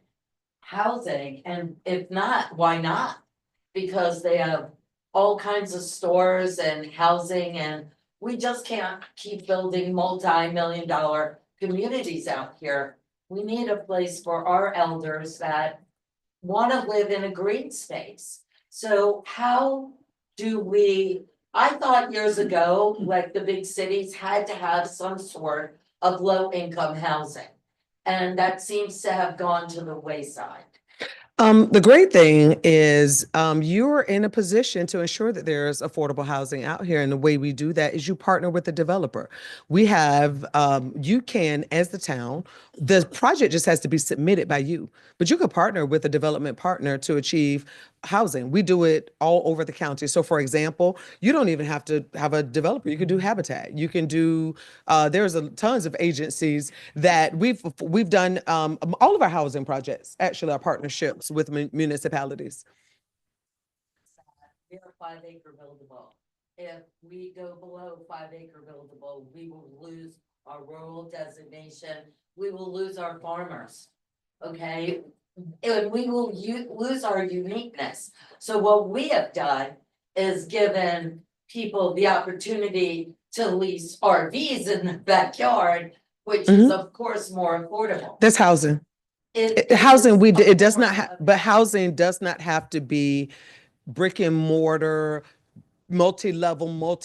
housing? And if not, why not? because they have all kinds of stores and housing, and we just can't keep building multi-million-dollar communities out here. We need a place for our elders that want to live in a green space. So how do we, I thought years ago, like the big cities had to have some sort of low-income housing. And that seems to have gone to the wayside. The great thing is, you're in a position to ensure that there's affordable housing out here. And the way we do that is you partner with the developer. We have, you can, as the town, the project just has to be submitted by you, but you could partner with a development partner to achieve housing. We do it all over the county. So for example, you don't even have to have a developer. You can do Habitat. You can do, there's tons of agencies that we've done, all of our housing projects, actually, are partnerships with municipalities. We're a 5-acre buildable. If we go below 5-acre buildable, we will lose our rural designation. We will lose our farmers. Okay? And we will lose our uniqueness. So what we have done is given people the opportunity to lease RVs in the backyard, which is of course more affordable. That's housing. Housing, it does not have, but housing does not have to be brick and mortar, multi-level,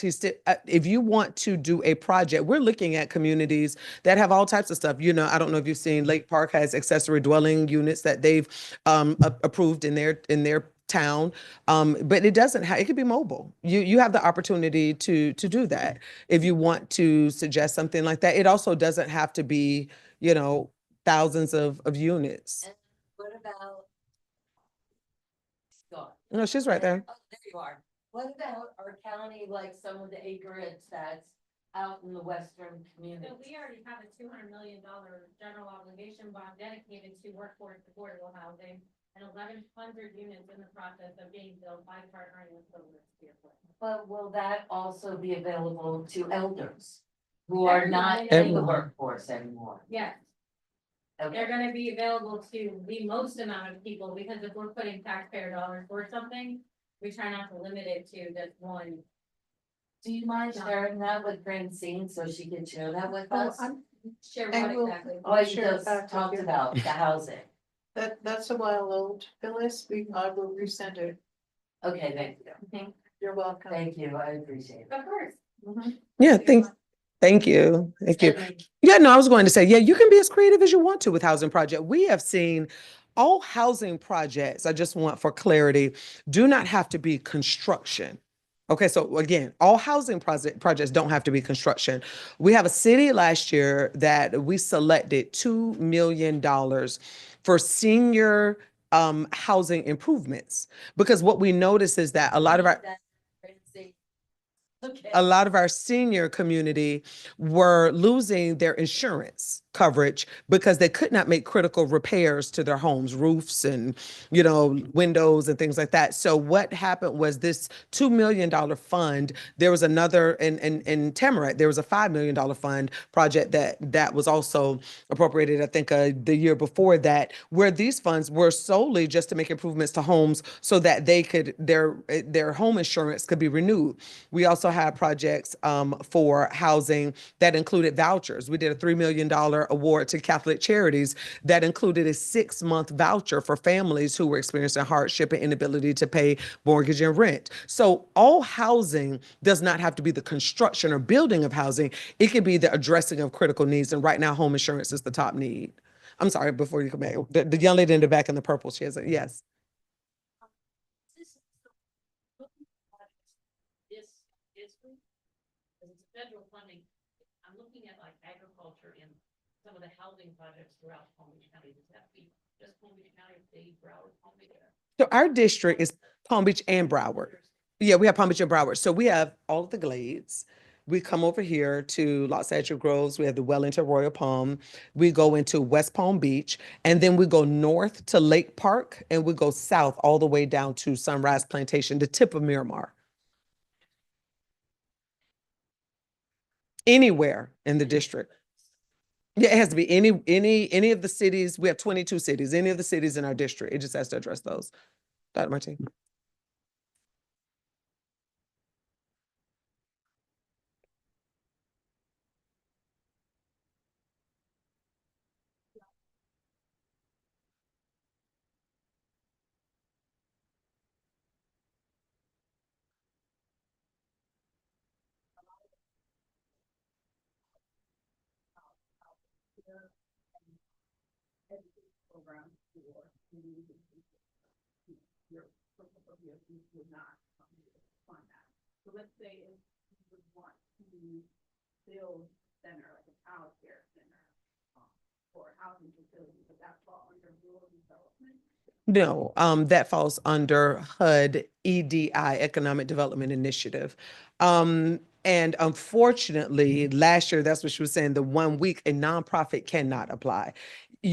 if you want to do a project, we're looking at communities that have all types of stuff. You know, I don't know if you've seen Lake Park has accessory dwelling units that they've approved in their town. But it doesn't have, it could be mobile. You have the opportunity to do that. If you want to suggest something like that, it also doesn't have to be, you know, thousands of units. And what about? Scott? No, she's right there. Oh, there you are. What about our county, like some of the acreage that's out in the western community? So we already have a $200 million general obligation bond dedicated to workforce affordable housing and 1,100 units in the process of being built by partnering with builders. But will that also be available to elders who are not in the Everyone. workforce anymore? Yes, Okay. they're gonna be available to the most amount of people, because if we're putting taxpayer dollars for something, we try not to limit it to just one. Do you mind sharing that with Francine so she can share that with Oh, us? Share I what will- exactly. Oh, you share just back with talked you. about the housing. That's a while old, Phyllis, I will resend it. Okay, thank you. You're welcome. Thank you, I appreciate it. Of course. Yeah, thank you. Thank you. And Yeah, no, I was going to say, yeah, you can be as creative as you want to with housing project. We have seen all housing projects, I just want for clarity, do not have to be construction. Okay, so again, all housing projects don't have to be construction. We have a city last year that we selected $2 million for senior housing improvements, because what we notice is that a lot of our Okay. a lot of our senior community were losing their insurance coverage because they could not make critical repairs to their homes, roofs and, you know, windows and things like that. So what happened was this $2 million fund, there was another in Tamarack, there was a $5 million fund project that was also appropriated, I think the year before that, where these funds were solely just to make improvements to homes so that they could, their home insurance could be renewed. We also had projects for housing that included vouchers. We did a $3 million award to Catholic Charities that included a 6-month voucher for families who were experiencing hardship and inability to pay mortgage and rent. So all housing does not have to be the construction or building of housing. It can be the addressing of critical needs. And right now, home insurance is the top need. I'm sorry, before you come back, the young lady in the back in the purple, she has a, yes. Federal funding, I'm looking at like agriculture and some of the housing projects throughout Palm Beach County. Does that be just Palm Beach County, Dade, Broward, Palm Beach? So our district is Palm Beach and Broward. Yeah, we have Palm Beach and Broward. So we have all of the glades. We come over here to Los Angeles Groves. We have the Wellington Royal Palm. We go into West Palm Beach, and then we go north to Lake Park, and we go south all the way down to Sunrise Plantation, the tip of Miramar. Anywhere in the district. Yeah, it has to be any of the cities. We have 22 cities, any of the cities in our district. It just has to address those. Dr. Martin. So let's say if you would want to build center, like a child care center, or housing facility, would that fall under rural development? No, that falls under HUD EDI, Economic Development Initiative. And unfortunately, last year, that's what she was saying, the 1 week, a nonprofit cannot apply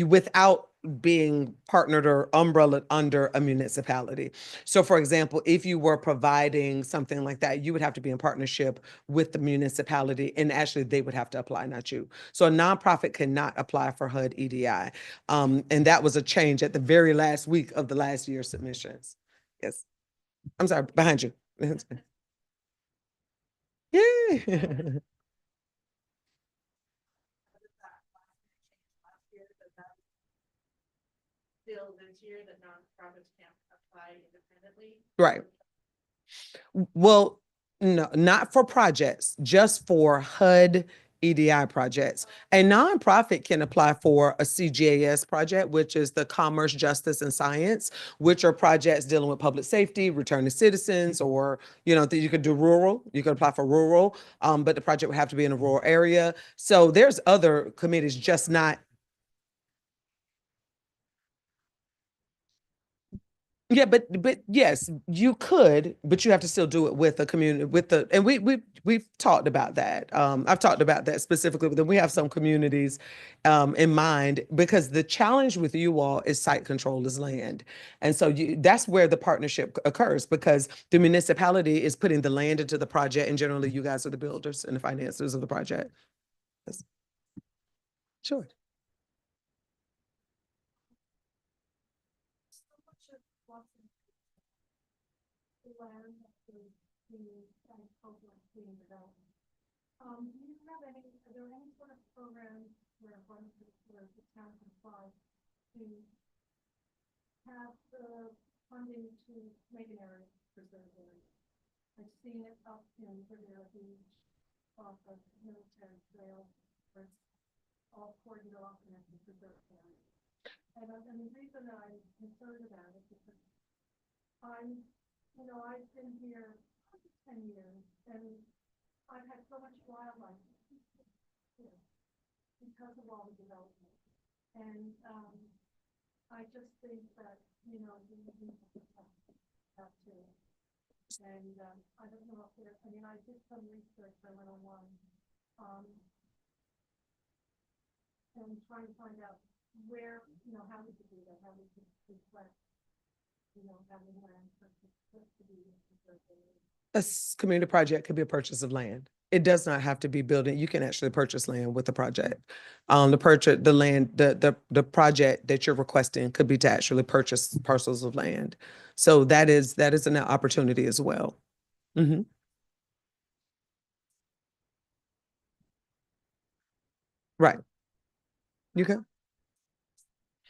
without being partnered or umbrellaed under a municipality. So for example, if you were providing something like that, you would have to be in partnership with the municipality, and actually they would have to apply, not you. So a nonprofit cannot apply for HUD EDI. And that was a change at the very last week of the last year's submissions. Yes. I'm sorry, behind you. Yeah. Still this year that nonprofits can't apply independently? Right. Well, no, not for projects, just for HUD EDI projects. A nonprofit can apply for a CGAS project, which is the Commerce, Justice, and Science, which are projects dealing with public safety, return to citizens, or, you could do rural, you could apply for rural, but the project would have to be in a rural area. So there's other committees, just not. Yeah, but yes, you could, but you have to still do it with a community, and we've talked about that. I've talked about that specifically, but then we have some communities in mind, because the challenge with you all is site control, is land. And so that's where the partnership occurs, because the municipality is putting the land into the project, and generally you guys are the builders and the financiers of the project. Yes. Sure. Do you have any, are there any sort of programs where where the town can apply to have the funding to make an area preserved area? I've seen it up in Riviera Beach, off of Military Trail, where it's all cordoned off and it's a preserved area. And the reason that I'm concerned about it is because I've been here 10 years, and I've had so much wildlife here because of all the development. And I just think that, we need to protect that too. And I don't know if I did some research, I went online, and trying to find out where, how we could do that, how we could reflect, having land for to be preserved. Community project could be a purchase of land. It does not have to be building. You can actually purchase land with the project. The land, the project that you're requesting could be to actually purchase parcels of land. So that is an opportunity as well. Mm-hmm. Right. You can.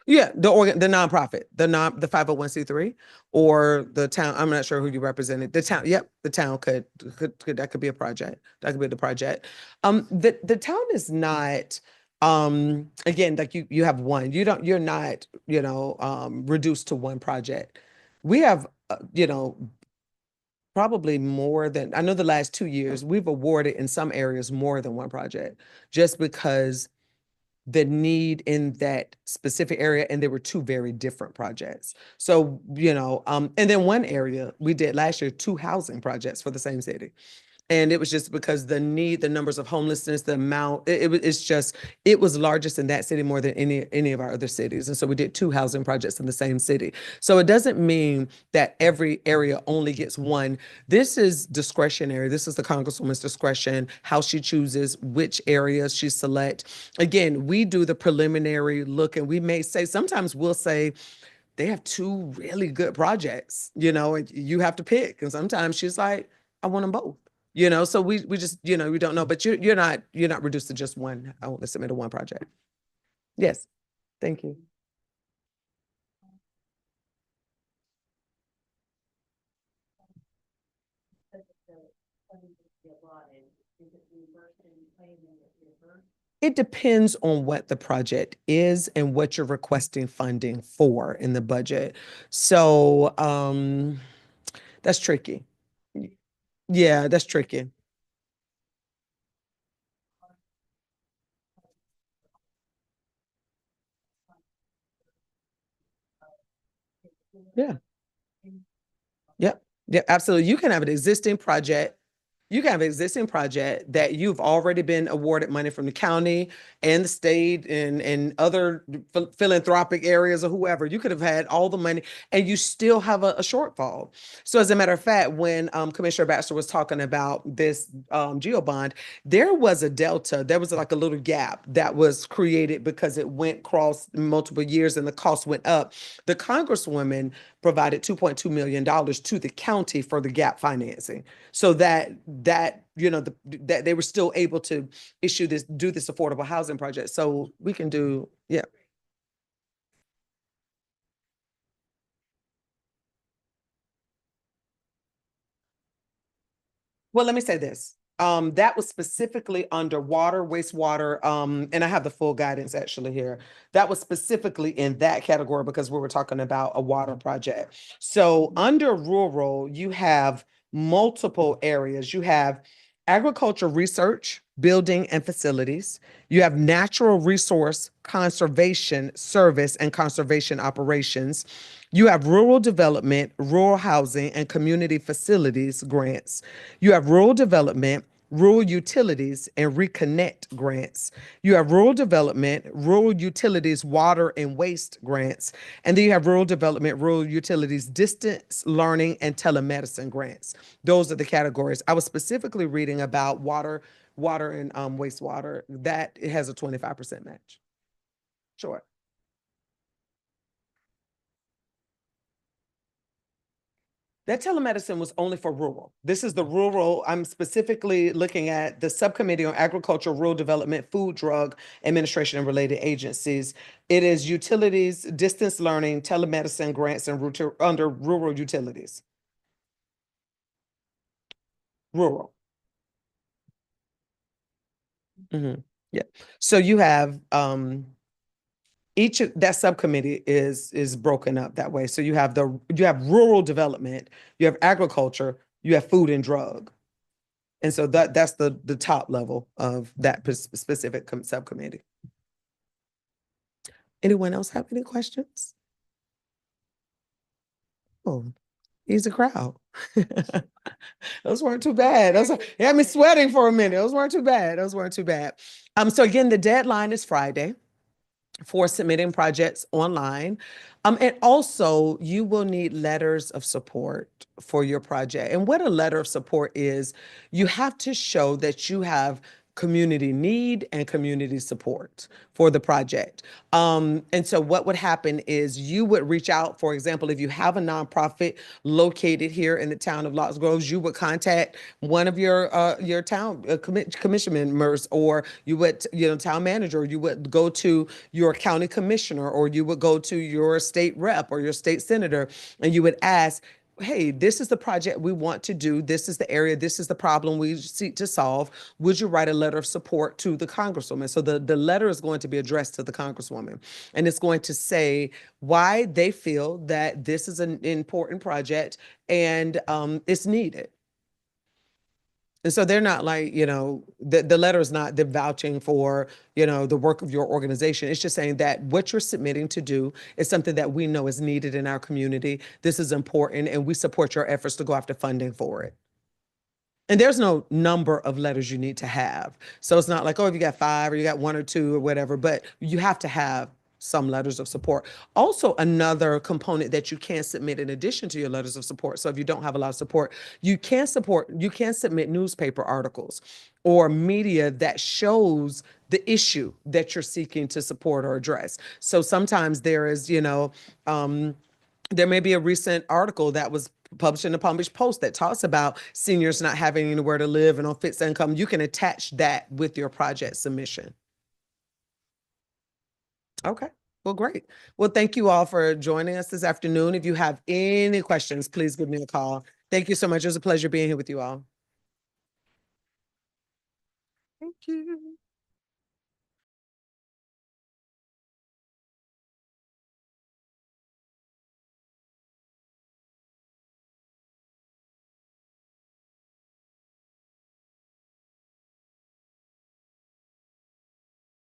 Yeah, the nonprofit, the 501c3, or the town. I'm not sure who you represented. The town. Yep, the town could that could be a project. That could be the project. The town is not. Again, like you have one. You're not. Reduced to one project. We have. Probably more than, I know the last 2 years we've awarded in some areas more than one project, just because the need in that specific area, and there were two very different projects. So, and then one area we did last year, 2 housing projects for the same city. And it was just because the numbers of homelessness, the amount, it was largest in that city more than any of our other cities. And so we did 2 housing projects in the same city. So it doesn't mean that every area only gets one. This is discretionary. This is the Congresswoman's discretion, how she chooses which areas she select. Again, we do the preliminary look, and we may say, sometimes we'll say, they have 2 really good projects, and you have to pick. And sometimes she's like, I want them both. So we just, we don't know, but you're not reduced to just one. I only submit to one project. Yes, thank you. It depends on what the project is and what you're requesting funding for in the budget. So, that's tricky. Yeah, that's tricky. Yeah. Yep. Yeah, absolutely. You can have an existing project. You can have an existing project that you've already been awarded money from the county and the state and other philanthropic areas or whoever. You could have had all the money and you still have a shortfall. So as a matter of fact, when Commissioner Baxter was talking about this GEO bond, there was a delta. There was like a little gap that was created because it went across multiple years and the cost went up. The Congresswoman provided $2.2 million to the county for the gap financing, so that that they were still able to do this affordable housing project. So we can do, yeah. Well, let me say this. That was specifically under water, wastewater, and I have the full guidance actually here. That was specifically in that category because we were talking about a water project. So under rural, you have multiple areas. You have agriculture research, building and facilities. You have natural resource conservation service and conservation operations. You have rural development, rural housing, and community facilities grants. You have rural development, rural utilities, and reconnect grants. You have rural development, rural utilities, water and waste grants. And then you have rural development, rural utilities, distance learning, and telemedicine grants. Those are the categories. I was specifically reading about water and wastewater. That it has a 25% match. Sure. That telemedicine was only for rural. This is the rural. I'm specifically looking at the Subcommittee on Agriculture, Rural Development, Food, Drug Administration, and related agencies. It is utilities, distance learning, telemedicine grants, and under rural utilities. Rural. Yeah. So you have each of that subcommittee is broken up that way. So you have rural development, you have agriculture, you have food and drug. And so that's the top level of that specific subcommittee. Anyone else have any questions? Oh, easy crowd. Those weren't too bad. Those had me sweating for a minute. Those weren't too bad. So again, the deadline is Friday for submitting projects online. And also you will need letters of support for your project. And what a letter of support is, you have to show that you have community need and community support for the project. And so what would happen is you would reach out, for example, if you have a nonprofit located here in the town of Lots Groves, you would contact one of your town commission members, or you would, town manager, or you would go to your county commissioner, or you would go to your state rep or your state senator, and you would ask, hey, this is the project we want to do. This is the area. This is the problem we seek to solve. Would you write a letter of support to the Congresswoman? So the letter is going to be addressed to the Congresswoman, and it's going to say why they feel that this is an important project and it's needed. And so they're not like, the letter is not the vouching for, the work of your organization. It's just saying that what you're submitting to do is something that we know is needed in our community. This is important, and we support your efforts to go after funding for it. And there's no number of letters you need to have. So it's not like, oh, if you got 5 or you got 1 or 2 or whatever, but you have to have some letters of support. Also, another component that you can submit in addition to your letters of support. So if you don't have a lot of support, you can submit newspaper articles or media that shows the issue that you're seeking to support or address. So sometimes there is, there may be a recent article that was published in the Palm Beach Post that talks about seniors not having anywhere to live and on fixed income. You can attach that with your project submission. Okay, well, great. Well, thank you all for joining us this afternoon. If you have any questions, please give me a call. Thank you so much. It was a pleasure being here with you all. Thank you.